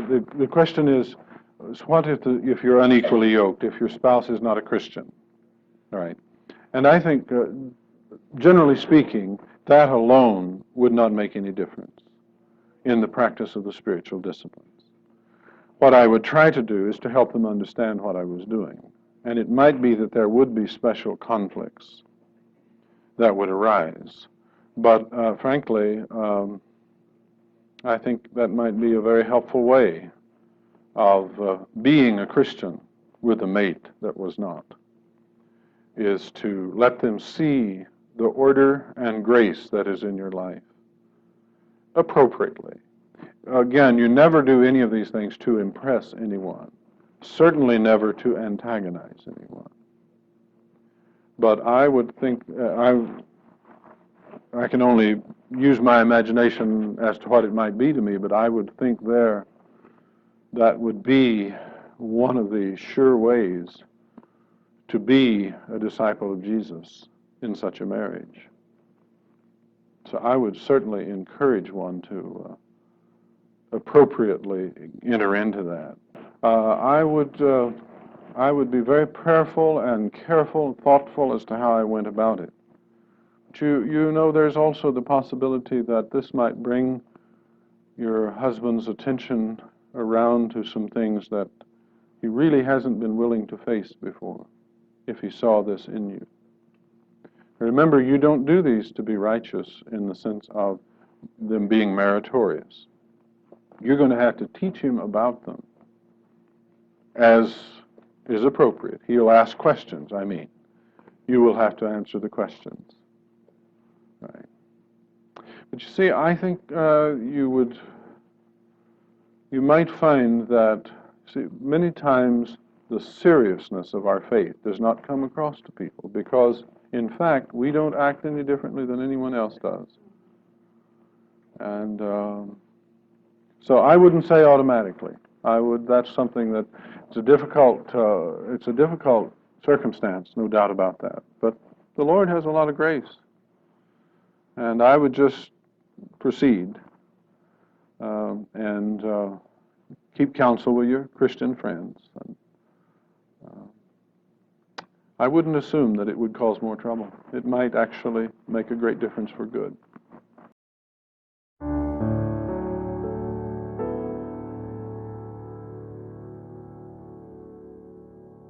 the question is what if you're unequally yoked, if your spouse is not a Christian, all right? And I think, generally speaking, that alone would not make any difference in the practice of the spiritual disciplines. What I would try to do is to help them understand what I was doing. And it might be that there would be special conflicts that would arise. But frankly, I think that might be a very helpful way of being a Christian with a mate that was not, is to let them see the order and grace that is in your life appropriately. Again, you never do any of these things to impress anyone, certainly never to antagonize anyone. But I would think, I can only use my imagination as to what it might be to me, but I would think there that would be one of the sure ways to be a disciple of Jesus in such a marriage. So I would certainly encourage one to appropriately enter into that. I would be very prayerful and careful and thoughtful as to how I went about it. But you know, there's also the possibility that this might bring your husband's attention around to some things that he really hasn't been willing to face before, if he saw this in you. Remember, you don't do these to be righteous in the sense of them being meritorious. You're going to have to teach him about them as is appropriate. He'll ask questions, I mean. You will have to answer the questions. Right. But you see, I think you might find that, see, many times the seriousness of our faith does not come across to people because, in fact, we don't act any differently than anyone else does. And so I wouldn't say automatically. That's something that it's a difficult circumstance, no doubt about that. But the Lord has a lot of grace. And I would just proceed and keep counsel with your Christian friends. And, I wouldn't assume that it would cause more trouble. It might actually make a great difference for good.